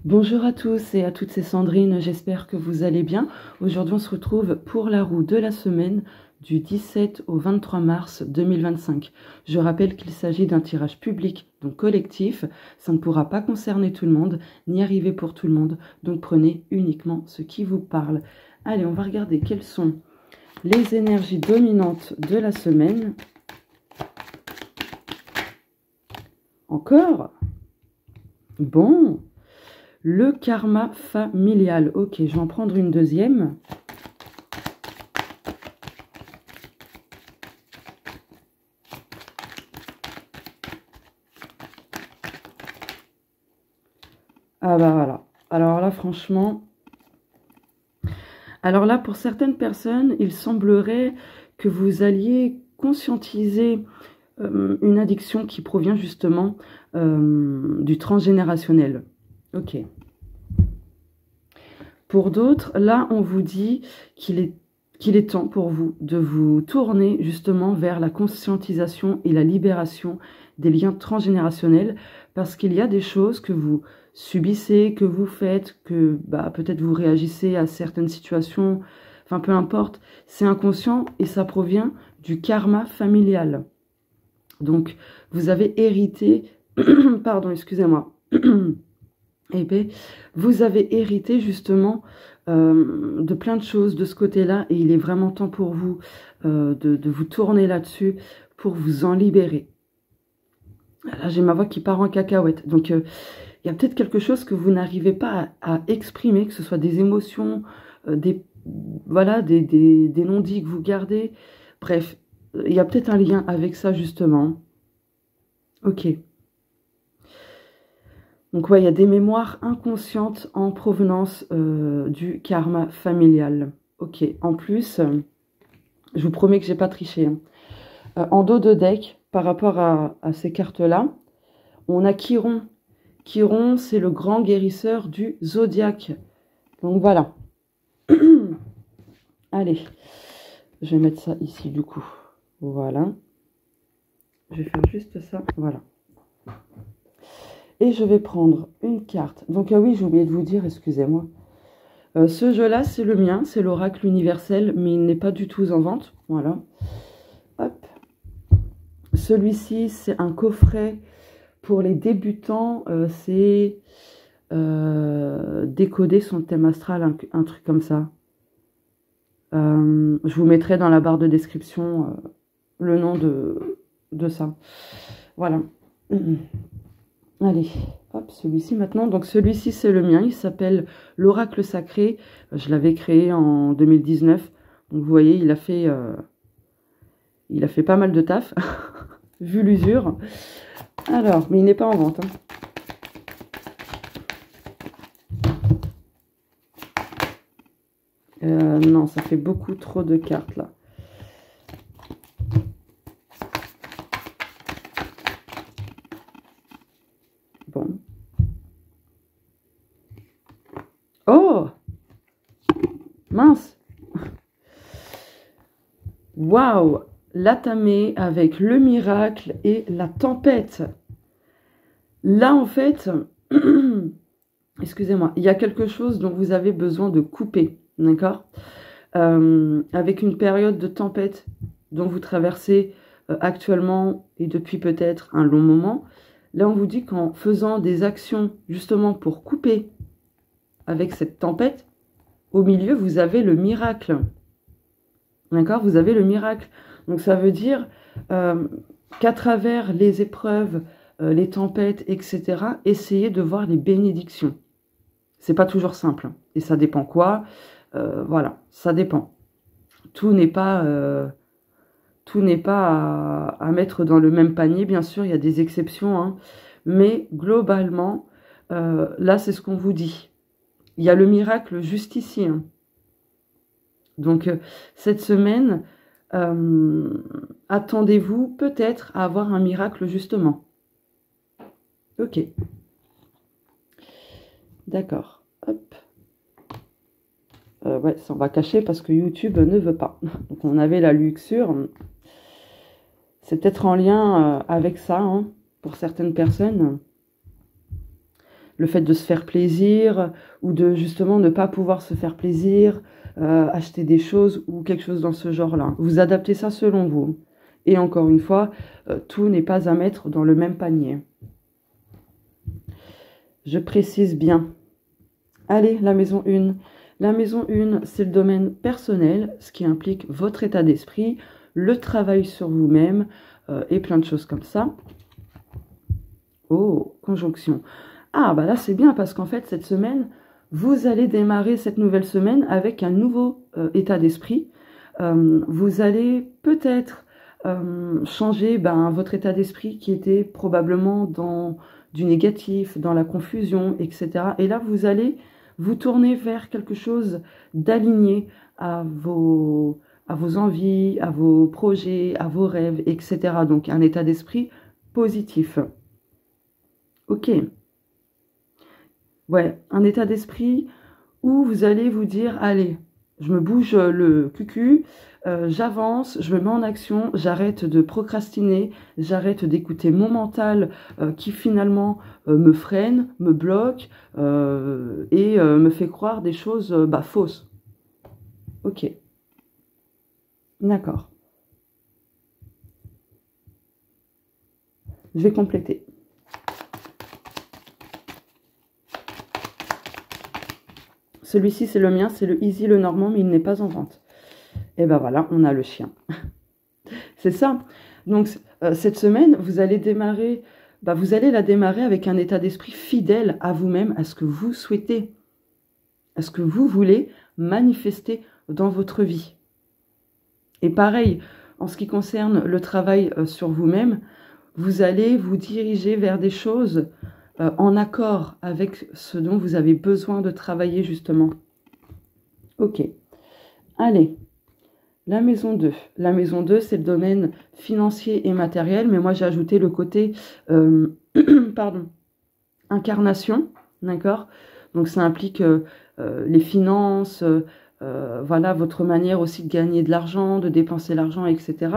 Bonjour à tous et à toutes, c'est Sandrine, j'espère que vous allez bien. Aujourd'hui on se retrouve pour la roue de la semaine du 17 au 23 mars 2025. Je rappelle qu'il s'agit d'un tirage public, donc collectif. Ça ne pourra pas concerner tout le monde, ni arriver pour tout le monde. Donc prenez uniquement ce qui vous parle. Allez, on va regarder quelles sont les énergies dominantes de la semaine. Encore? Bon. Le karma familial. Ok, je vais en prendre une deuxième. Ah bah voilà. Alors là, franchement... Alors là, pour certaines personnes, il semblerait que vous alliez conscientiser une addiction qui provient justement du transgénérationnel. Ok. Pour d'autres, là, on vous dit qu'il est temps pour vous de vous tourner justement vers la conscientisation et la libération des liens transgénérationnels parce qu'il y a des choses que vous subissez, que vous faites, que peut-être vous réagissez à certaines situations, enfin peu importe, c'est inconscient et ça provient du karma familial. Donc, vous avez hérité, pardon, excusez-moi, vous avez hérité justement de plein de choses de ce côté-là et il est vraiment temps pour vous de vous tourner là-dessus pour vous en libérer. Là, j'ai ma voix qui part en cacahuète. Donc, il y a peut-être quelque chose que vous n'arrivez pas à exprimer, que ce soit des émotions, des non-dits que vous gardez. Bref, il y a peut-être un lien avec ça justement. Ok. Donc, ouais, il y a des mémoires inconscientes en provenance du karma familial. Ok, en plus, je vous promets que j'ai pas triché. En dos de deck, par rapport à ces cartes-là, on a Chiron. Chiron, c'est le grand guérisseur du zodiaque. Donc, voilà. Allez, je vais mettre ça ici, du coup. Voilà. Je vais faire juste ça, voilà. Et je vais prendre une carte. Donc, ah oui, j'ai oublié de vous dire, excusez-moi. Ce jeu-là, c'est le mien, c'est l'oracle universel, mais il n'est pas du tout en vente. Voilà. Hop. Celui-ci, c'est un coffret pour les débutants. C'est décoder son thème astral, un truc comme ça. Je vous mettrai dans la barre de description le nom de ça. Voilà. Allez, hop, celui-ci maintenant. Donc celui-ci, c'est le mien. Il s'appelle l'Oracle Sacré. Je l'avais créé en 2019. Donc vous voyez, il a fait pas mal de taf, vu l'usure. Alors, mais il n'est pas en vente. Non, ça fait beaucoup trop de cartes là. Bon. Oh! Mince! Waouh! L'atamé avec le miracle et la tempête. Là, en fait, excusez-moi, il y a quelque chose dont vous avez besoin de couper, d'accord? Avec une période de tempête dont vous traversez actuellement et depuis peut-être un long moment. Là, on vous dit qu'en faisant des actions justement pour couper avec cette tempête, au milieu, vous avez le miracle. D'accord? Vous avez le miracle. Donc, ça veut dire qu'à travers les épreuves, les tempêtes, etc., essayez de voir les bénédictions. C'est pas toujours simple. Et ça dépend quoi? Voilà, ça dépend. Tout n'est pas à mettre dans le même panier. Bien sûr, il y a des exceptions. Hein, mais globalement, là, c'est ce qu'on vous dit. Il y a le miracle juste ici. Hein. Donc, cette semaine, attendez-vous peut-être à avoir un miracle justement. Ok. D'accord. Hop. Ouais, ça on va cacher parce que YouTube ne veut pas. Donc, on avait la luxure. C'est peut-être en lien avec ça, hein, pour certaines personnes. le fait de se faire plaisir ou de justement ne pas pouvoir se faire plaisir, acheter des choses ou quelque chose dans ce genre-là. Vous adaptez ça selon vous. Et encore une fois, tout n'est pas à mettre dans le même panier. Je précise bien. Allez, la maison 1. La maison 1, c'est le domaine personnel, ce qui implique votre état d'esprit, le travail sur vous-même et plein de choses comme ça. Oh, conjonction. Ah, bah là, c'est bien parce qu'en fait, cette semaine, vous allez démarrer cette nouvelle semaine avec un nouveau état d'esprit. Vous allez peut-être changer votre état d'esprit qui était probablement dans du négatif, dans la confusion, etc. Et là, vous allez vous tourner vers quelque chose d'aligné à vos envies, à vos projets, à vos rêves, etc. Donc, un état d'esprit positif. Ok. Ouais, un état d'esprit où vous allez vous dire, allez, je me bouge le cul, j'avance, je me mets en action, j'arrête de procrastiner, j'arrête d'écouter mon mental qui finalement me freine, me bloque et me fait croire des choses fausses. Ok. D'accord. Je vais compléter. Celui-ci, c'est le mien, c'est le Easy, le Normand, mais il n'est pas en vente. Et ben voilà, on a le chien. C'est ça. Donc, cette semaine, vous allez démarrer, vous allez la démarrer avec un état d'esprit fidèle à vous-même, à ce que vous souhaitez, à ce que vous voulez manifester dans votre vie. Et pareil, en ce qui concerne le travail sur vous-même, vous allez vous diriger vers des choses en accord avec ce dont vous avez besoin de travailler justement. Ok. Allez, la maison 2. La maison 2, c'est le domaine financier et matériel, mais moi j'ai ajouté le côté pardon, incarnation, d'accord? Donc ça implique les finances, voilà, votre manière aussi de gagner de l'argent, de dépenser l'argent, etc.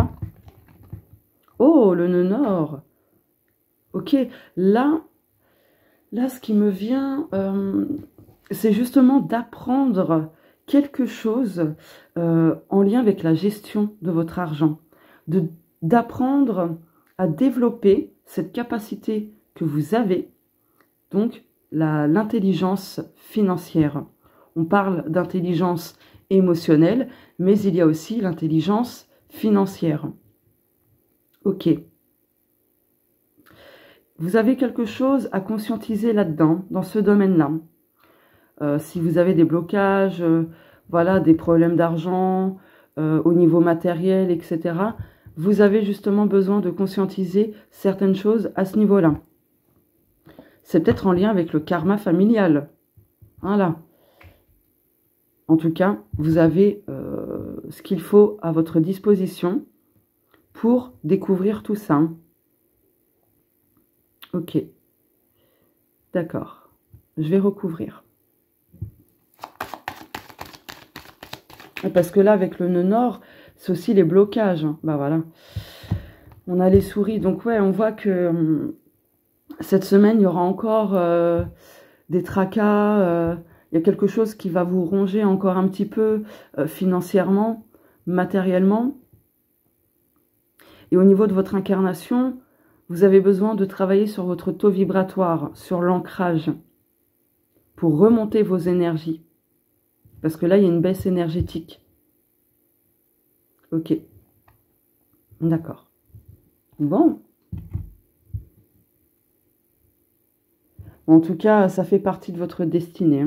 Oh, le nœud nord. Ok, là, ce qui me vient, c'est justement d'apprendre quelque chose en lien avec la gestion de votre argent. D'apprendre à développer cette capacité que vous avez, donc l'intelligence financière. On parle d'intelligence émotionnelle, mais il y a aussi l'intelligence financière. Ok. Vous avez quelque chose à conscientiser là-dedans, dans ce domaine-là. Si vous avez des blocages, voilà, des problèmes d'argent au niveau matériel, etc., vous avez justement besoin de conscientiser certaines choses à ce niveau-là. C'est peut-être en lien avec le karma familial. Voilà. En tout cas, vous avez ce qu'il faut à votre disposition pour découvrir tout ça. Ok. D'accord. Je vais recouvrir. Parce que là, avec le nœud nord, c'est aussi les blocages. Voilà. On a les souris. Donc, ouais, on voit que cette semaine, il y aura encore des tracas. Il y a quelque chose qui va vous ronger encore un petit peu financièrement, matériellement. Et au niveau de votre incarnation, vous avez besoin de travailler sur votre taux vibratoire, sur l'ancrage, pour remonter vos énergies. Parce que là, il y a une baisse énergétique. Ok. D'accord. Bon. En tout cas, ça fait partie de votre destinée.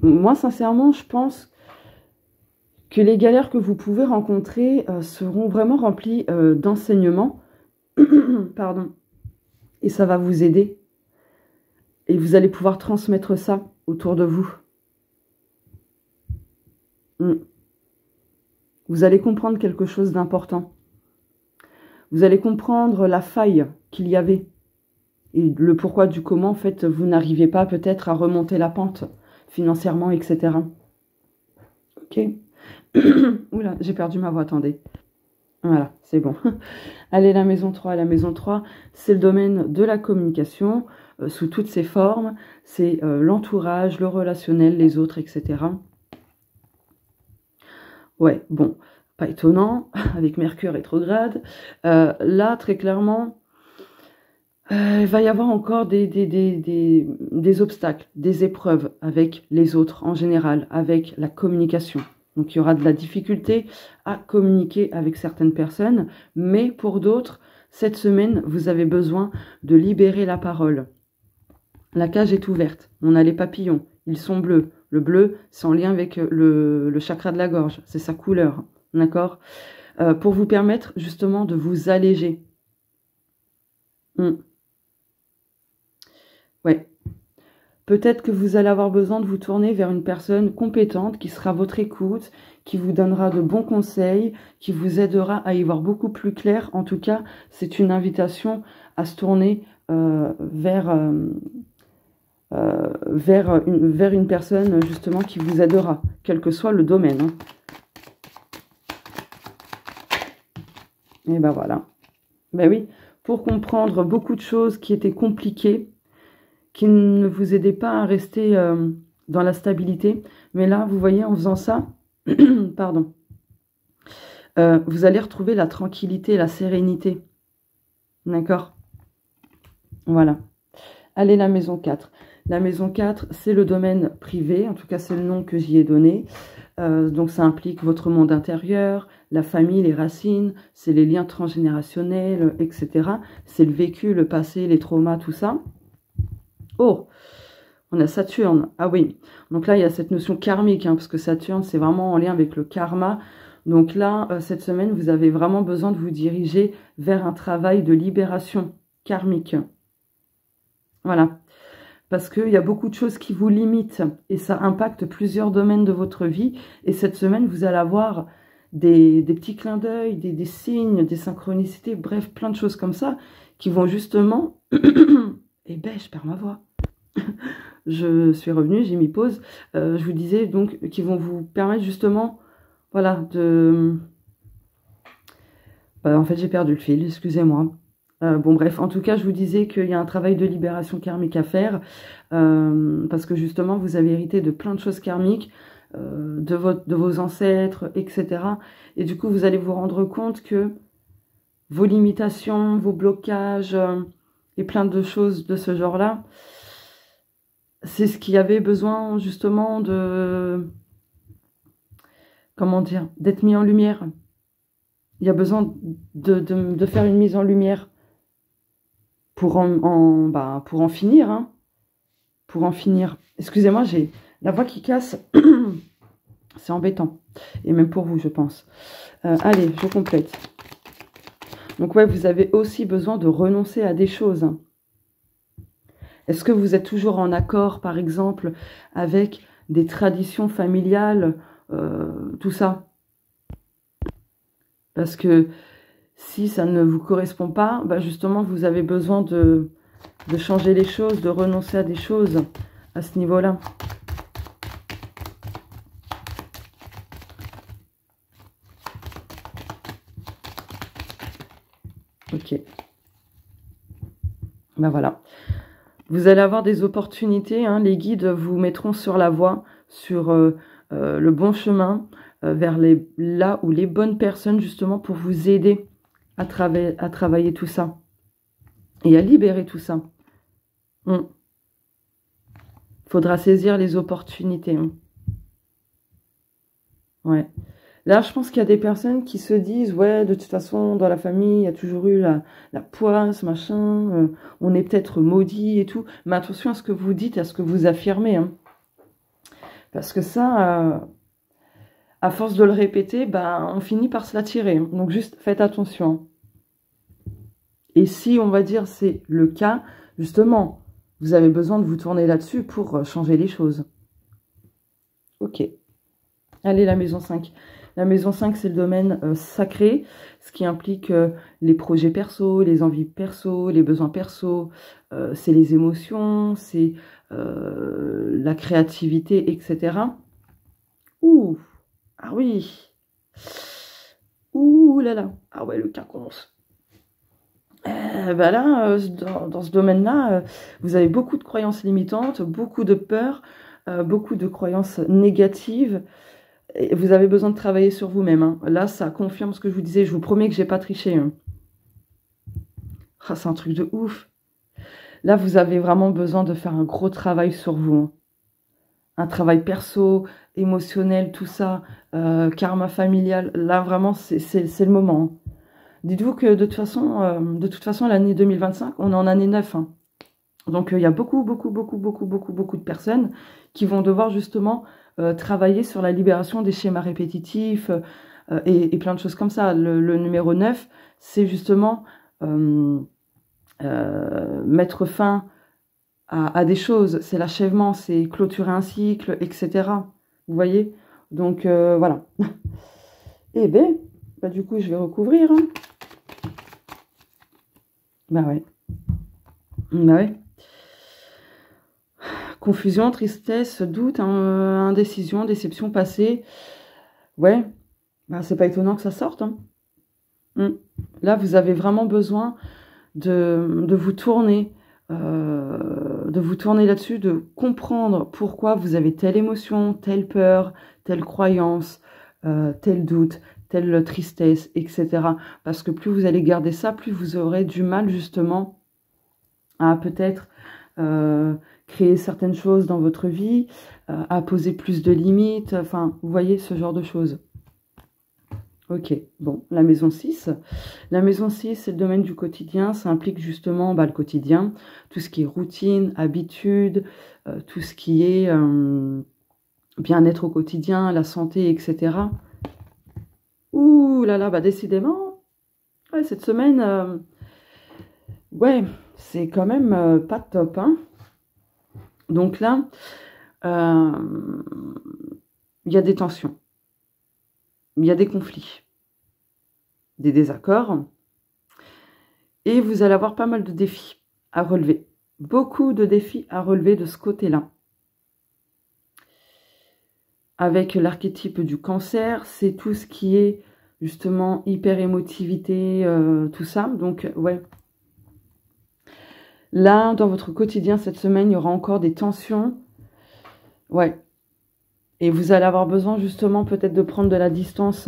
Moi, sincèrement, je pense que les galères que vous pouvez rencontrer seront vraiment remplies d'enseignements. Pardon. Et ça va vous aider. Et vous allez pouvoir transmettre ça autour de vous. Vous allez comprendre quelque chose d'important. Vous allez comprendre la faille qu'il y avait. Et le pourquoi du comment, en fait, vous n'arrivez pas peut-être à remonter la pente financièrement, etc. Ok. Oula, j'ai perdu ma voix, attendez. Voilà, c'est bon. Allez, la maison 3. La maison 3, c'est le domaine de la communication sous toutes ses formes. C'est l'entourage, le relationnel, les autres, etc. Ouais, bon, pas étonnant, avec Mercure rétrograde. Là, très clairement, il va y avoir encore des obstacles, des épreuves avec les autres en général, avec la communication. Donc, il y aura de la difficulté à communiquer avec certaines personnes, mais pour d'autres, cette semaine, vous avez besoin de libérer la parole. La cage est ouverte, on a les papillons, ils sont bleus. Le bleu, c'est en lien avec le chakra de la gorge, c'est sa couleur, d'accord, pour vous permettre justement de vous alléger. Ouais. Peut-être que vous allez avoir besoin de vous tourner vers une personne compétente qui sera à votre écoute, qui vous donnera de bons conseils, qui vous aidera à y voir beaucoup plus clair. En tout cas, c'est une invitation à se tourner vers une personne justement qui vous aidera, quel que soit le domaine. Hein. Et ben voilà. Ben oui, pour comprendre beaucoup de choses qui étaient compliquées, qui ne vous aidaient pas à rester dans la stabilité. Mais là, vous voyez, en faisant ça, pardon, vous allez retrouver la tranquillité, la sérénité. D'accord? Voilà. Allez, la maison 4. La maison 4, c'est le domaine privé, en tout cas c'est le nom que j'y ai donné. Donc ça implique votre monde intérieur, la famille, les racines, c'est les liens transgénérationnels, etc. C'est le vécu, le passé, les traumas, tout ça. Oh, on a Saturne. Ah oui, donc là il y a cette notion karmique, hein, parce que Saturne c'est vraiment en lien avec le karma. Donc là, cette semaine, vous avez vraiment besoin de vous diriger vers un travail de libération karmique. Voilà. Parce qu'il y a beaucoup de choses qui vous limitent et ça impacte plusieurs domaines de votre vie. Et cette semaine, vous allez avoir des petits clins d'œil, des signes, des synchronicités, bref, plein de choses comme ça qui vont justement... Et ben, je perds ma voix. Je suis revenue, j'ai mis pause. Je vous disais donc qui vont vous permettre justement, voilà, de... en fait, j'ai perdu le fil, excusez-moi. Bon bref, en tout cas, je vous disais qu'il y a un travail de libération karmique à faire parce que justement, vous avez hérité de plein de choses karmiques, de vos ancêtres, etc. Et du coup, vous allez vous rendre compte que vos limitations, vos blocages et plein de choses de ce genre-là, c'est ce qui avait besoin justement de... Comment dire? D'être mis en lumière. Il y a besoin de faire une mise en lumière pour en finir, hein. Pour en finir. Excusez-moi, j'ai la voix qui casse. C'est embêtant. Et même pour vous, je pense. Allez, je complète. Donc ouais, vous avez aussi besoin de renoncer à des choses. Est-ce que vous êtes toujours en accord, par exemple, avec des traditions familiales, tout ça? Parce que si ça ne vous correspond pas, bah justement, vous avez besoin de changer les choses, de renoncer à des choses à ce niveau-là. Ok. Ben voilà. Vous allez avoir des opportunités, hein, les guides vous mettront sur la voie, sur le bon chemin, vers là où les bonnes personnes, justement, pour vous aider à travailler tout ça et à libérer tout ça. Faudra saisir les opportunités. Hein. Ouais. Là, je pense qu'il y a des personnes qui se disent, ouais, de toute façon, dans la famille, il y a toujours eu la poisse, machin, on est peut-être maudit et tout. Mais attention à ce que vous dites, à ce que vous affirmez. Hein. Parce que ça, à force de le répéter, bah, on finit par se l'attirer. Hein. Donc, juste faites attention. Et si, on va dire, c'est le cas, justement, vous avez besoin de vous tourner là-dessus pour changer les choses. Ok. Allez, la maison 5. La maison 5, c'est le domaine sacré, ce qui implique les projets perso, les envies perso, les besoins perso, c'est les émotions, c'est la créativité, etc. Ouh, ah oui. Ouh là là. Ah ouais, le quinconce. Bah là, dans ce domaine-là, vous avez beaucoup de croyances limitantes, beaucoup de peurs, beaucoup de croyances négatives. Et vous avez besoin de travailler sur vous-même, hein. Là, ça confirme ce que je vous disais. Je vous promets que j'ai pas triché, hein. Ah, c'est un truc de ouf. Là, vous avez vraiment besoin de faire un gros travail sur vous, hein. Un travail perso, émotionnel, tout ça, karma familial. Là, vraiment, c'est le moment, hein. Dites-vous que de toute façon, l'année 2025, on est en année 9, hein. Donc, il y a beaucoup de personnes qui vont devoir justement travailler sur la libération des schémas répétitifs et plein de choses comme ça. Le numéro 9, c'est justement mettre fin à des choses. C'est l'achèvement, c'est clôturer un cycle, etc. Vous voyez? Donc, voilà. Eh ben, bah, du coup, je vais recouvrir, hein. Bah ouais. Bah ouais. Confusion, tristesse, doute, indécision, déception passée. Ouais, bah, c'est pas étonnant que ça sorte, hein. Là, vous avez vraiment besoin de vous tourner, là-dessus, de comprendre pourquoi vous avez telle émotion, telle peur, telle croyance, tel doute, telle tristesse, etc. Parce que plus vous allez garder ça, plus vous aurez du mal justement à peut-être créer certaines choses dans votre vie, à poser plus de limites, enfin, vous voyez, ce genre de choses. Ok, bon, la maison 6. La maison 6, c'est le domaine du quotidien, ça implique justement le quotidien, tout ce qui est routine, habitude, tout ce qui est bien-être au quotidien, la santé, etc. Ouh là là, bah décidément, ouais, cette semaine, ouais, c'est quand même pas top, hein. Donc là, il y a des tensions, il y a des conflits, des désaccords, et vous allez avoir pas mal de défis à relever. Beaucoup de défis à relever de ce côté-là. Avec l'archétype du cancer, c'est tout ce qui est justement hyper-émotivité, tout ça. Donc, ouais. Là, dans votre quotidien, cette semaine, il y aura encore des tensions. Ouais. Et vous allez avoir besoin justement peut-être de prendre de la distance.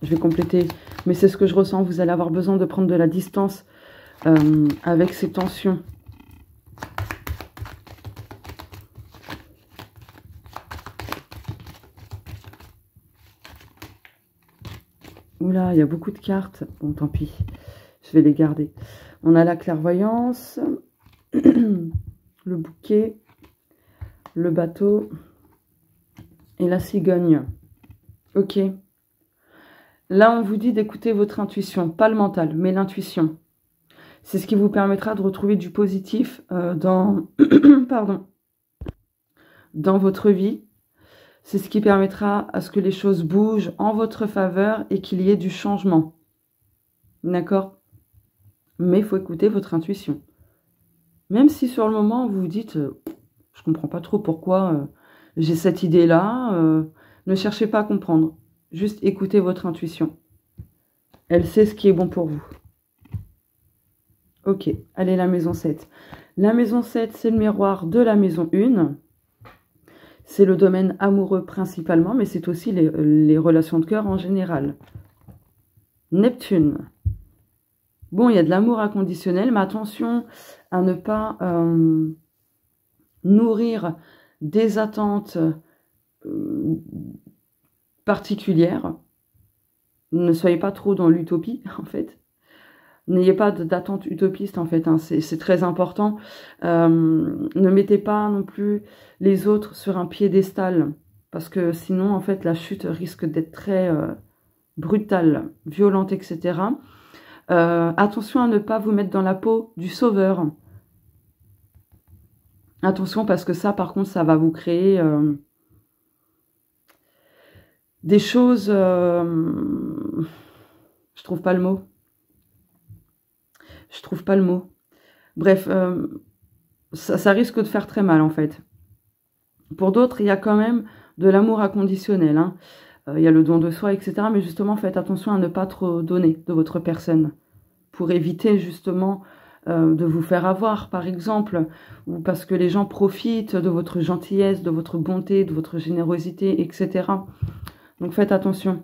Je vais compléter, mais c'est ce que je ressens. Vous allez avoir besoin de prendre de la distance avec ces tensions. Oula, il y a beaucoup de cartes. Bon, tant pis. Je vais les garder. On a la clairvoyance, le bouquet, le bateau et la cigogne. Ok. Là, on vous dit d'écouter votre intuition, pas le mental, mais l'intuition. C'est ce qui vous permettra de retrouver du positif dans votre vie. C'est ce qui permettra à ce que les choses bougent en votre faveur et qu'il y ait du changement. D'accord? Mais il faut écouter votre intuition. Même si sur le moment, vous vous dites je ne comprends pas trop pourquoi j'ai cette idée-là. Ne cherchez pas à comprendre. Juste écoutez votre intuition. Elle sait ce qui est bon pour vous. Ok, allez, la maison 7. La maison 7, c'est le miroir de la maison 1. C'est le domaine amoureux principalement, mais c'est aussi les relations de cœur en général. Neptune. Bon, il y a de l'amour inconditionnel, mais attention à ne pas nourrir des attentes particulières. Ne soyez pas trop dans l'utopie, en fait. N'ayez pas d'attente utopiste, en fait, hein. C'est très important. Ne mettez pas non plus les autres sur un piédestal, parce que sinon, en fait, la chute risque d'être très brutale, violente, etc. Attention à ne pas vous mettre dans la peau du sauveur. Attention, parce que ça, par contre, ça va vous créer des choses... je trouve pas le mot. Je trouve pas le mot. Bref, ça risque de faire très mal, en fait. Pour d'autres, il y a quand même de l'amour inconditionnel, hein. il y a le don de soi, etc. Mais justement, faites attention à ne pas trop donner de votre personne pour éviter justement de vous faire avoir, par exemple, ou parce que les gens profitent de votre gentillesse, de votre bonté, de votre générosité, etc. Donc faites attention.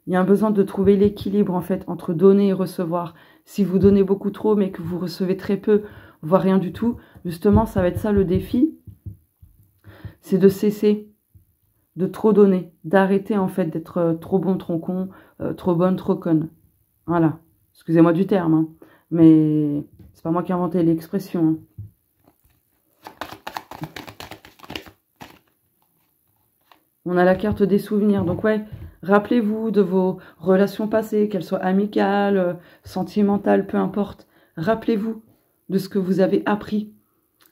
Il y a un besoin de trouver l'équilibre, en fait, entre donner et recevoir. Si vous donnez beaucoup trop, mais que vous recevez très peu, voire rien du tout, justement, ça va être ça le défi. C'est de cesser de trop donner, d'arrêter, en fait, d'être trop bon, trop con, trop bonne, trop conne. Voilà. Excusez-moi du terme, hein. Mais c'est pas moi qui ai inventé l'expression. Hein. On a la carte des souvenirs. Donc ouais, rappelez-vous de vos relations passées, qu'elles soient amicales, sentimentales, peu importe. Rappelez-vous de ce que vous avez appris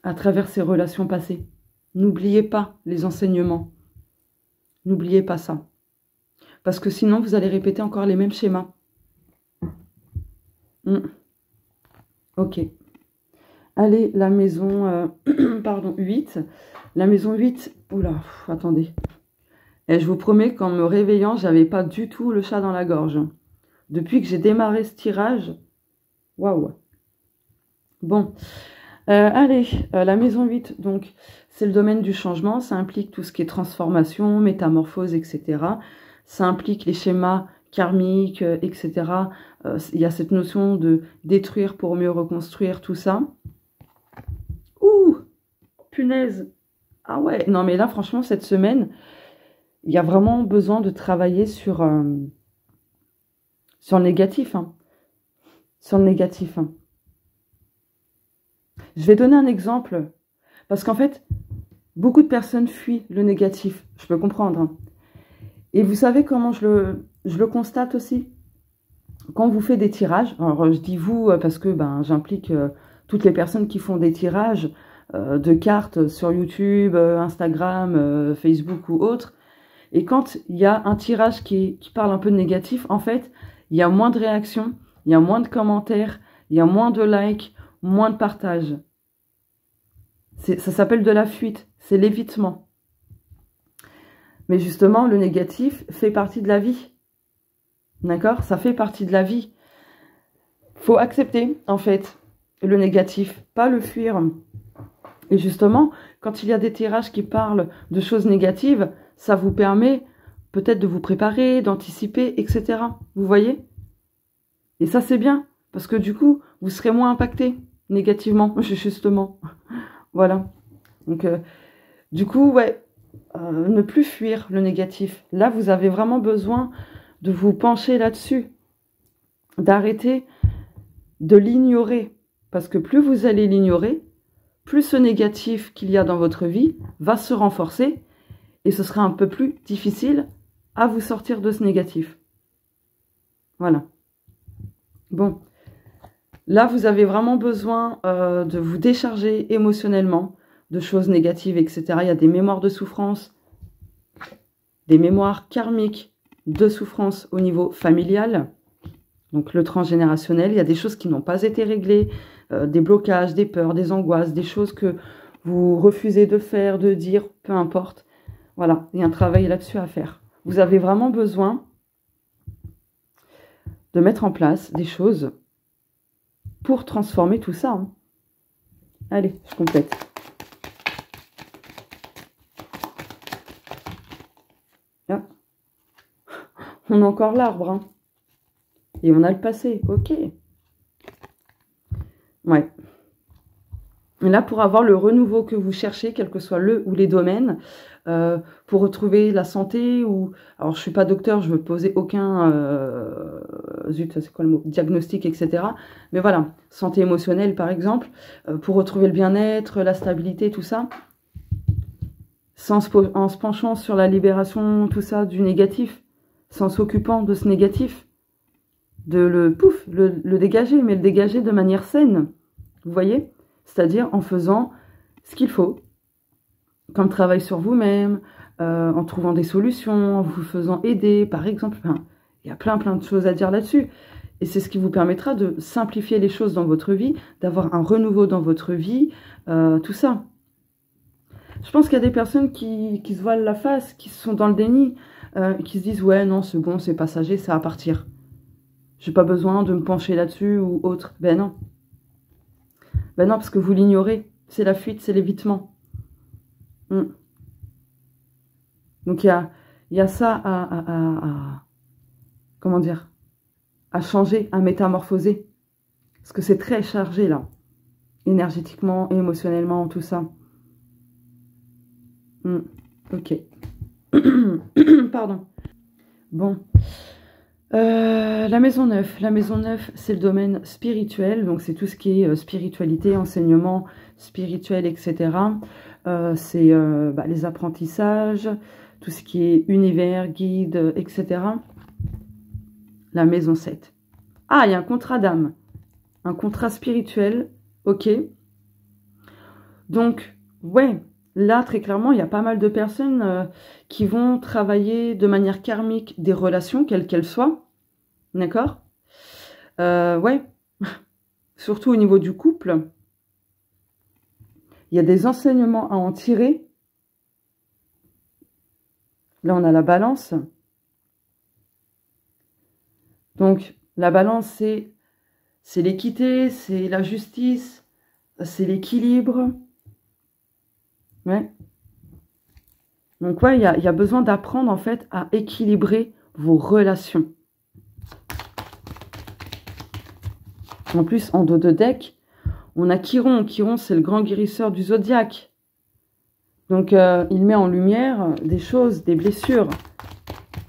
à travers ces relations passées. N'oubliez pas les enseignements. N'oubliez pas ça. Parce que sinon, vous allez répéter encore les mêmes schémas. Ok. Allez, la maison pardon, 8. La maison 8. Oula, attendez. Et je vous promets qu'en me réveillant, j'avais pas du tout le chat dans la gorge. Depuis que j'ai démarré ce tirage, waouh. Bon, allez, la maison 8, donc, c'est le domaine du changement. Ça implique tout ce qui est transformation, métamorphose, etc. Ça implique les schémas karmiques, etc. Il y a cette notion de détruire pour mieux reconstruire, tout ça. Ouh, punaise. Ah ouais, non mais là, franchement, cette semaine, il y a vraiment besoin de travailler sur le négatif. Hein. Sur le négatif. Hein. Je vais donner un exemple. Parce qu'en fait, beaucoup de personnes fuient le négatif. Je peux comprendre. Hein. Et vous savez comment je le constate aussi? Quand vous faites des tirages, alors je dis vous parce que j'implique toutes les personnes qui font des tirages de cartes sur YouTube, Instagram, Facebook ou autre. Et quand il y a un tirage qui parle un peu de négatif, en fait, il y a moins de réactions, il y a moins de commentaires, il y a moins de likes, moins de partages. Ça s'appelle de la fuite, c'est l'évitement. Mais justement, le négatif fait partie de la vie. D'accord? Ça fait partie de la vie. Faut accepter, en fait, le négatif, pas le fuir. Et justement, quand il y a des tirages qui parlent de choses négatives, ça vous permet peut-être de vous préparer, d'anticiper, etc. Vous voyez? Et ça, c'est bien, parce que du coup, vous serez moins impacté négativement, justement. Voilà. Donc, du coup, ouais, ne plus fuir le négatif. Là, vous avez vraiment besoin de vous pencher là-dessus, d'arrêter de l'ignorer. Parce que plus vous allez l'ignorer, plus ce négatif qu'il y a dans votre vie va se renforcer et ce sera un peu plus difficile à vous sortir de ce négatif. Voilà. Bon. Là, vous avez vraiment besoin de vous décharger émotionnellement de choses négatives, etc. Il y a des mémoires de souffrance, des mémoires karmiques de souffrance au niveau familial, donc le transgénérationnel. Il y a des choses qui n'ont pas été réglées, des blocages, des peurs, des angoisses, des choses que vous refusez de faire, de dire, peu importe. Voilà, il y a un travail là-dessus à faire. Vous avez vraiment besoin de mettre en place des choses pour transformer tout ça. Hein. Allez, je complète. Ah. On a encore l'arbre. Hein. Et on a le passé. Ok. Ouais. Et là, pour avoir le renouveau que vous cherchez, quel que soit le ou les domaines, pour retrouver la santé ou... Alors, je ne suis pas docteur, je ne veux poser aucun... zut, c'est quoi le mot? Diagnostic, etc. Mais voilà, santé émotionnelle, par exemple, pour retrouver le bien-être, la stabilité, tout ça, en se penchant sur la libération, tout ça, du négatif, sans s'occupant de ce négatif, de le dégager, mais le dégager de manière saine, vous voyez? C'est-à-dire en faisant ce qu'il faut, comme travail sur vous-même, en trouvant des solutions, en vous faisant aider, par exemple. Enfin, il y a plein de choses à dire là-dessus. Et c'est ce qui vous permettra de simplifier les choses dans votre vie, d'avoir un renouveau dans votre vie, tout ça. Je pense qu'il y a des personnes qui se voilent la face, qui sont dans le déni. qui se disent, ouais, non, c'est bon, c'est passager, ça va partir. J'ai pas besoin de me pencher là-dessus ou autre. Ben non. Ben non, parce que vous l'ignorez. C'est la fuite, c'est l'évitement. Donc, il y a ça comment dire, à changer, à métamorphoser. Parce que c'est très chargé, là. Énergétiquement, émotionnellement, tout ça. Ok. Pardon. Bon. La maison 9. La maison 9, c'est le domaine spirituel. Donc, c'est tout ce qui est spiritualité, enseignement spirituel, etc. C'est les apprentissages, tout ce qui est univers, guide, etc. La maison 7. Ah, il y a un contrat d'âme. Un contrat spirituel. Ok. Donc, ouais. Là, très clairement, il y a pas mal de personnes qui vont travailler de manière karmique des relations, quelles qu'elles soient. D'accord? Ouais. Surtout au niveau du couple. Il y a des enseignements à en tirer. Là, on a la balance. Donc, la balance, c'est l'équité, c'est la justice, c'est l'équilibre. Ouais. Donc, ouais, il y a besoin d'apprendre, en fait, à équilibrer vos relations. En plus, en dos de deck, on a Chiron. Chiron, c'est le grand guérisseur du zodiaque. Donc, il met en lumière des choses, des blessures,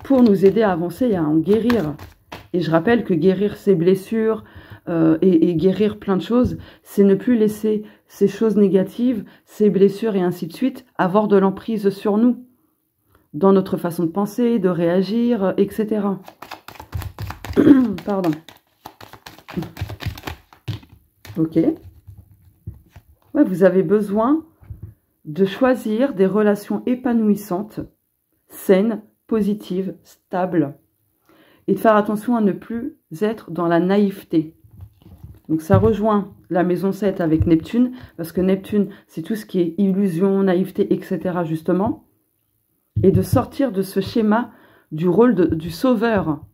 pour nous aider à avancer et à en guérir. Et je rappelle que guérir ces blessures et guérir plein de choses, c'est ne plus laisser ces choses négatives, ces blessures et ainsi de suite, avoir de l'emprise sur nous, dans notre façon de penser, de réagir, etc. Pardon. Ok. Ouais, vous avez besoin de choisir des relations épanouissantes, saines, positives, stables. Et de faire attention à ne plus être dans la naïveté. Donc ça rejoint la maison 7 avec Neptune, parce que Neptune, c'est tout ce qui est illusion, naïveté, etc. justement. Et de sortir de ce schéma du rôle du sauveur.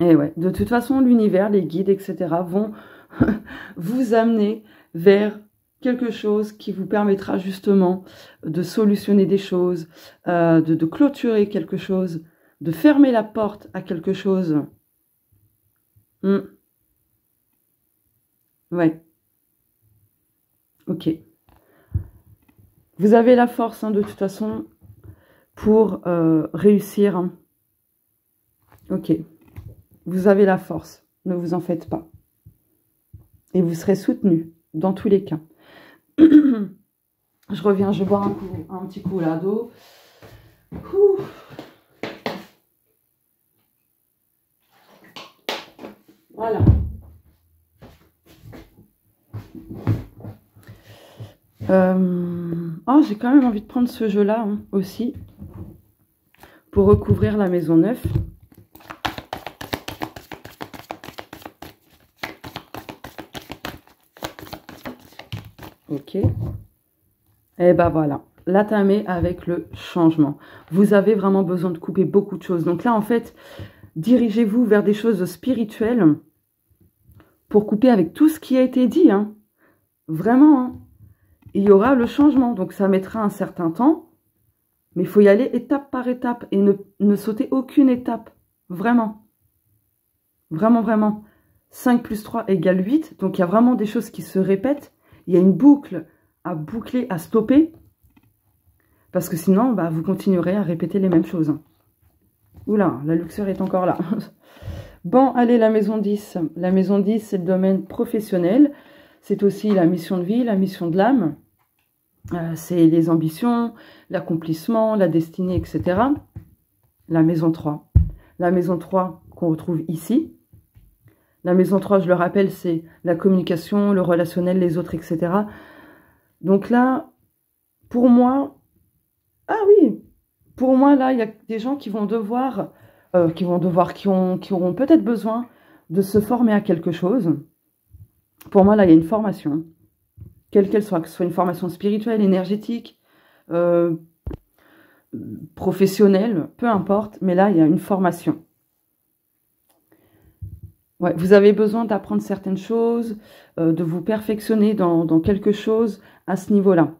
Et ouais, de toute façon, l'univers, les guides, etc. vont vous amener vers quelque chose qui vous permettra justement de solutionner des choses, de clôturer quelque chose, de fermer la porte à quelque chose. Ouais. Ok. Vous avez la force, de toute façon, pour réussir. Hein. Ok. Vous avez la force. Ne vous en faites pas. Et vous serez soutenu dans tous les cas. Je reviens, je vais boire un petit coup là d'eau. Voilà. Oh, j'ai quand même envie de prendre ce jeu-là aussi. Pour recouvrir la maison 9. Ok. Et ben voilà. La tamée avec le changement. Vous avez vraiment besoin de couper beaucoup de choses. Donc là, en fait, dirigez-vous vers des choses spirituelles pour couper avec tout ce qui a été dit. Hein. Vraiment. Hein. Il y aura le changement. Donc ça mettra un certain temps. Mais il faut y aller étape par étape et ne sauter aucune étape. Vraiment. Vraiment, vraiment. 5 plus 3 égale 8. Donc il y a vraiment des choses qui se répètent. Il y a une boucle à boucler, à stopper. Parce que sinon, bah, vous continuerez à répéter les mêmes choses. Oula, la luxure est encore là. Bon, allez, la maison 10. La maison 10, c'est le domaine professionnel. C'est aussi la mission de vie, la mission de l'âme. C'est les ambitions, l'accomplissement, la destinée, etc. La maison 3. La maison 3 qu'on retrouve ici. La maison 3, je le rappelle, c'est la communication, le relationnel, les autres, etc. Donc là, pour moi... Ah oui, pour moi, là, il y a des gens qui vont devoir, qui auront peut-être besoin de se former à quelque chose. Pour moi, là, il y a une formation, quelle qu'elle soit, que ce soit une formation spirituelle, énergétique, professionnelle, peu importe, mais là, il y a une formation. Ouais, vous avez besoin d'apprendre certaines choses, de vous perfectionner dans quelque chose à ce niveau-là.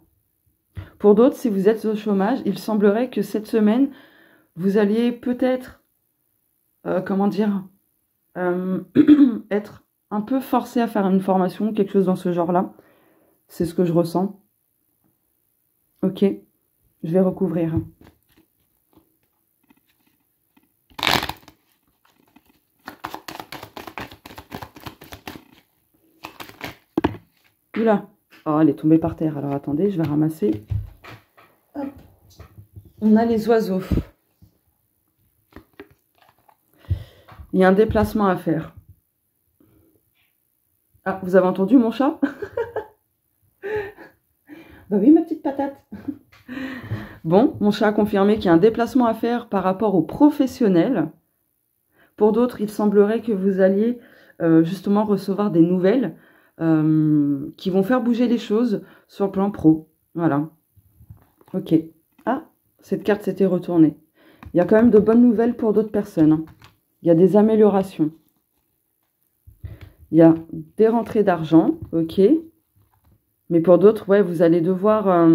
Pour d'autres, si vous êtes au chômage, il semblerait que cette semaine, vous alliez peut-être, comment dire, être un peu forcé à faire une formation, quelque chose dans ce genre-là. C'est ce que je ressens. Ok, je vais recouvrir. Oula, oh, elle est tombée par terre. Alors attendez, je vais ramasser. Hop. On a les oiseaux. Il y a un déplacement à faire. Ah, vous avez entendu mon chat? Bah oui, ma petite patate. Bon, mon chat a confirmé qu'il y a un déplacement à faire par rapport aux professionnels. Pour d'autres, il semblerait que vous alliez justement recevoir des nouvelles qui vont faire bouger les choses sur le plan pro. Voilà. Ok. Ah, cette carte s'était retournée. Il y a quand même de bonnes nouvelles pour d'autres personnes. Il y a des améliorations. Il y a des rentrées d'argent, ok. Mais pour d'autres, ouais, vous allez devoir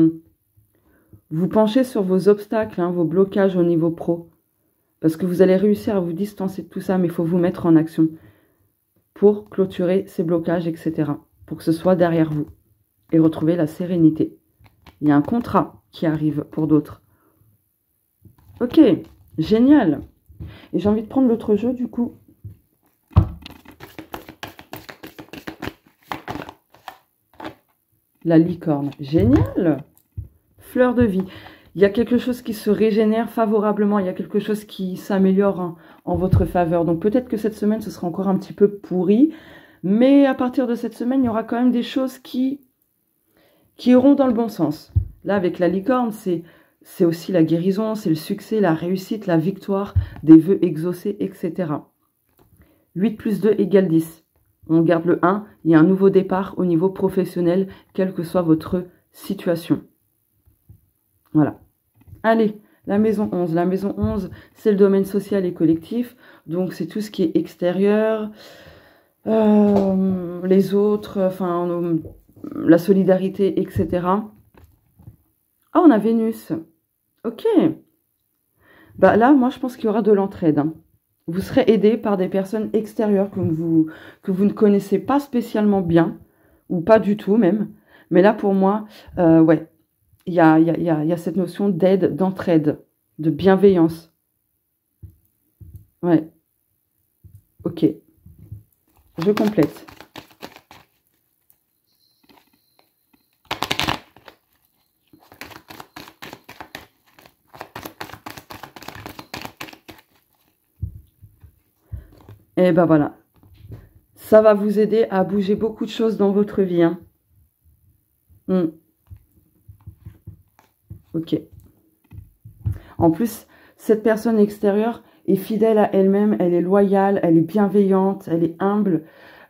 vous pencher sur vos obstacles, hein, vos blocages au niveau pro. Parce que vous allez réussir à vous distancer de tout ça, mais il faut vous mettre en action pour clôturer ces blocages, etc. Pour que ce soit derrière vous et retrouver la sérénité. Il y a un contrat qui arrive pour d'autres. Ok, génial. Et j'ai envie de prendre l'autre jeu, du coup. La licorne, génial. Fleur de vie. Il y a quelque chose qui se régénère favorablement. Il y a quelque chose qui s'améliore en votre faveur. Donc peut-être que cette semaine, ce sera encore un petit peu pourri. Mais à partir de cette semaine, il y aura quand même des choses qui iront dans le bon sens. Là, avec la licorne, c'est aussi la guérison, c'est le succès, la réussite, la victoire, des vœux exaucés, etc. 8 plus 2 égale 10. On garde le 1, il y a un nouveau départ au niveau professionnel, quelle que soit votre situation. Voilà. Allez, la maison 11. La maison 11, c'est le domaine social et collectif. Donc, c'est tout ce qui est extérieur, les autres, enfin, la solidarité, etc. Ah, on a Vénus. Ok. Bah là, moi, je pense qu'il y aura de l'entraide. Hein. Vous serez aidé par des personnes extérieures que vous ne connaissez pas spécialement bien, ou pas du tout même. Mais là, pour moi, ouais, il y a cette notion d'aide, d'entraide, de bienveillance. Ouais. Ok. Je complète. Et ben voilà. Ça va vous aider à bouger beaucoup de choses dans votre vie. Hein. Ok. En plus, cette personne extérieure est fidèle à elle-même, elle est loyale, elle est bienveillante, elle est humble,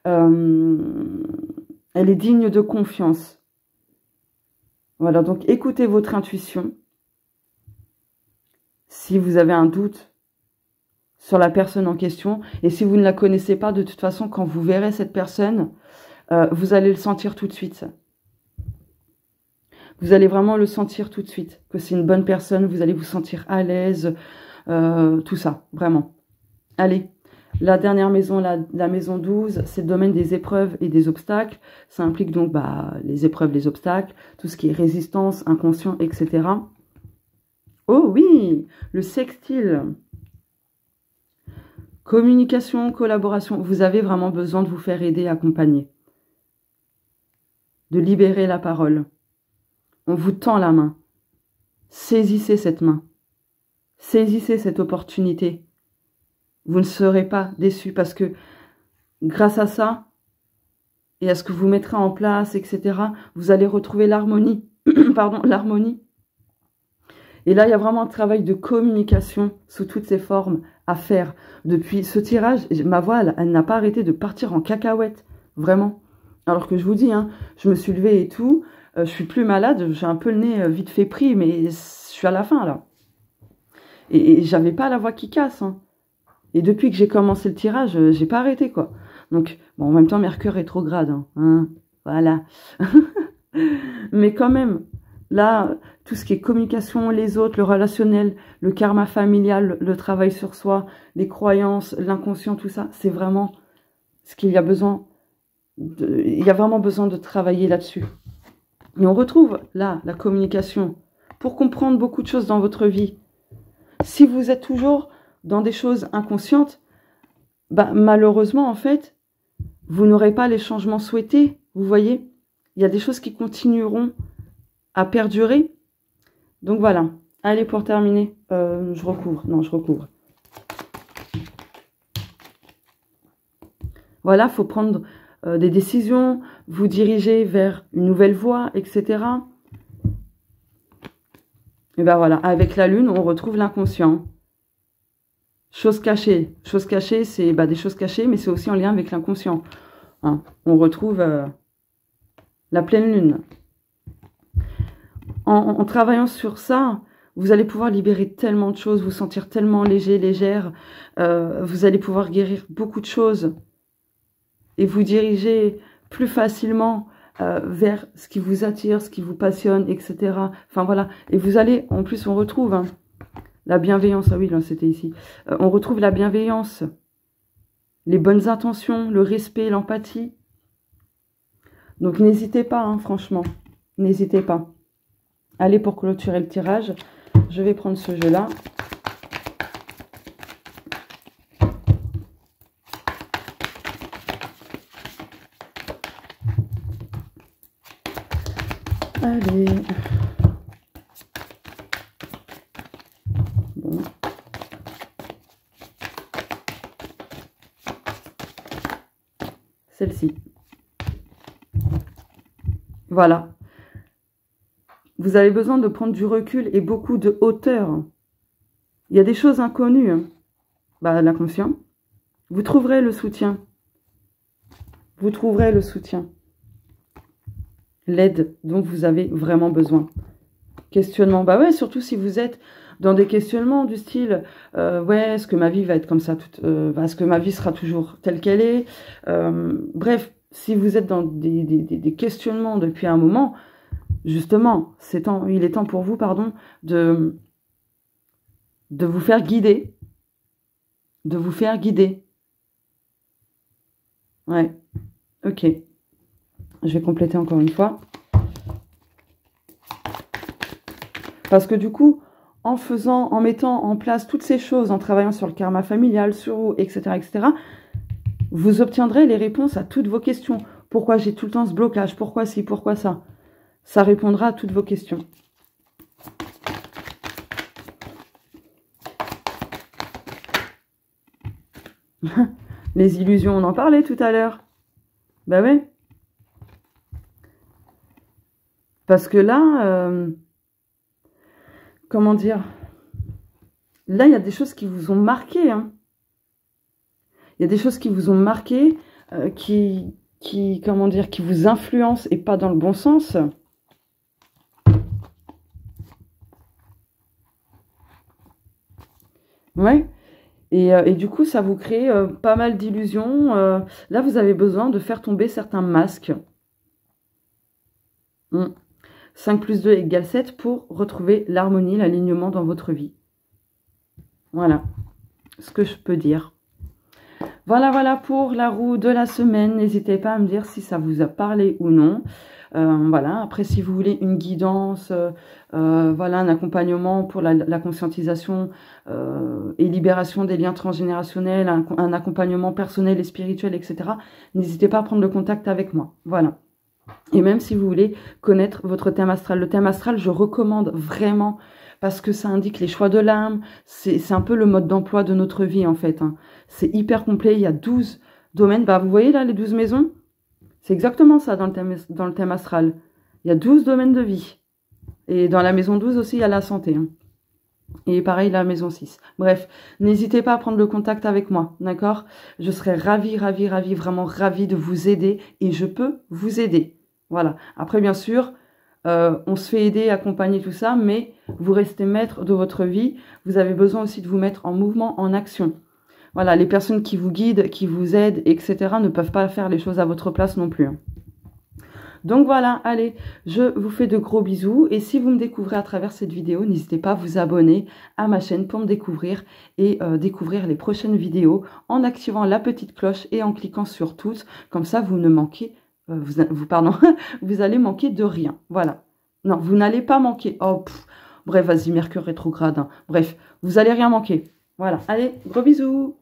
elle est digne de confiance. Voilà, donc écoutez votre intuition. Si vous avez un doute sur la personne en question, et si vous ne la connaissez pas, de toute façon, quand vous verrez cette personne, vous allez le sentir tout de suite. Vous allez vraiment le sentir tout de suite, que c'est une bonne personne, vous allez vous sentir à l'aise, tout ça, vraiment. Allez, la dernière maison, la maison 12, c'est le domaine des épreuves et des obstacles. Ça implique donc les épreuves, les obstacles, tout ce qui est résistance, inconscient, etc. Oh oui, le sextile. Communication, collaboration, vous avez vraiment besoin de vous faire aider, accompagner. De libérer la parole. On vous tend la main. Saisissez cette main. Saisissez cette opportunité. Vous ne serez pas déçus parce que grâce à ça et à ce que vous mettrez en place, etc., vous allez retrouver l'harmonie. Pardon, l'harmonie. Et là, il y a vraiment un travail de communication sous toutes ses formes à faire. Depuis ce tirage, ma voix, elle n'a pas arrêté de partir en cacahuète. Vraiment. Alors que je vous dis, hein, je me suis levée et tout. je suis plus malade, j'ai un peu le nez vite fait pris, mais je suis à la fin, là. Et j'avais pas la voix qui casse, hein. Et depuis que j'ai commencé le tirage, j'ai pas arrêté, quoi. Donc, bon, en même temps, Mercure rétrograde, hein, voilà. Mais quand même, là, tout ce qui est communication, les autres, le relationnel, le karma familial, le travail sur soi, les croyances, l'inconscient, tout ça, c'est vraiment ce qu'il y a besoin. Il y a vraiment besoin de travailler là-dessus. Et on retrouve, là, la communication pour comprendre beaucoup de choses dans votre vie. Si vous êtes toujours dans des choses inconscientes, bah, malheureusement, en fait, vous n'aurez pas les changements souhaités, vous voyez. Il y a des choses qui continueront à perdurer. Donc voilà. Allez, pour terminer, je recouvre. Non, je recouvre. Voilà, il faut prendre des décisions, vous diriger vers une nouvelle voie, etc. Et ben voilà, avec la lune, on retrouve l'inconscient. Choses cachées. Choses cachées, c'est des choses cachées, mais c'est aussi en lien avec l'inconscient. Hein, on retrouve la pleine lune. En travaillant sur ça, vous allez pouvoir libérer tellement de choses, vous sentir tellement léger, légère. Vous allez pouvoir guérir beaucoup de choses et vous diriger plus facilement vers ce qui vous attire, ce qui vous passionne, etc. Enfin voilà. Et vous allez, en plus, on retrouve la bienveillance. Ah oui, là, c'était ici. On retrouve la bienveillance, les bonnes intentions, le respect, l'empathie. Donc n'hésitez pas, franchement. N'hésitez pas. Allez, pour clôturer le tirage, je vais prendre ce jeu-là. Allez. Bon. Celle-ci. Voilà. Vous avez besoin de prendre du recul et beaucoup de hauteur. Il y a des choses inconnues. L'inconscient. Vous trouverez le soutien. Vous trouverez le soutien. L'aide dont vous avez vraiment besoin. Questionnement. Ouais, surtout si vous êtes dans des questionnements du style ouais, est-ce que ma vie va être comme ça est-ce que ma vie sera toujours telle qu'elle est bref, si vous êtes dans des questionnements depuis un moment, justement, il est temps pour vous, de vous faire guider. De vous faire guider. Ouais, ok. Je vais compléter encore une fois. Parce que du coup, en mettant en place toutes ces choses, en travaillant sur le karma familial, sur vous, etc., etc., vous obtiendrez les réponses à toutes vos questions. Pourquoi j'ai tout le temps ce blocage? Pourquoi ci? Pourquoi ça? Ça répondra à toutes vos questions. Les illusions, on en parlait tout à l'heure. Ben ouais. Parce que là, comment dire? Là, il y a des choses qui vous ont marqué. Il y a des choses qui vous ont marqué, qui vous influencent et pas dans le bon sens. Ouais. Et du coup, ça vous crée pas mal d'illusions. Là, vous avez besoin de faire tomber certains masques. 5 plus 2 égale 7 pour retrouver l'harmonie, l'alignement dans votre vie. Voilà ce que je peux dire. Voilà pour la roue de la semaine. N'hésitez pas à me dire si ça vous a parlé ou non. Voilà. Après, si vous voulez une guidance, voilà, un accompagnement pour la conscientisation et libération des liens transgénérationnels, un accompagnement personnel et spirituel, etc., n'hésitez pas à prendre le contact avec moi. Voilà. Et même si vous voulez connaître votre thème astral. Le thème astral, je recommande vraiment parce que ça indique les choix de l'âme. C'est un peu le mode d'emploi de notre vie, en fait. C'est hyper complet. Il y a 12 domaines. Vous voyez là, les 12 maisons? C'est exactement ça dans le thème astral. Il y a 12 domaines de vie. Et dans la maison 12 aussi, il y a la santé. Et pareil, la maison 6. Bref, n'hésitez pas à prendre le contact avec moi, d'accord? Je serais ravie, vraiment ravie de vous aider et je peux vous aider. Voilà. Après, bien sûr, on se fait aider, accompagner, tout ça, mais vous restez maître de votre vie. Vous avez besoin aussi de vous mettre en mouvement, en action. Voilà, les personnes qui vous guident, qui vous aident, etc. ne peuvent pas faire les choses à votre place non plus. Donc voilà, allez, je vous fais de gros bisous. Et si vous me découvrez à travers cette vidéo, n'hésitez pas à vous abonner à ma chaîne pour me découvrir et découvrir les prochaines vidéos en activant la petite cloche et en cliquant sur toutes. Comme ça, vous ne manquez, pardon, vous allez manquer de rien. Voilà. Non, vous n'allez pas manquer. Oh, bref, vas-y, Mercure rétrograde. Hein. Bref, vous allez rien manquer. Voilà, allez, gros bisous.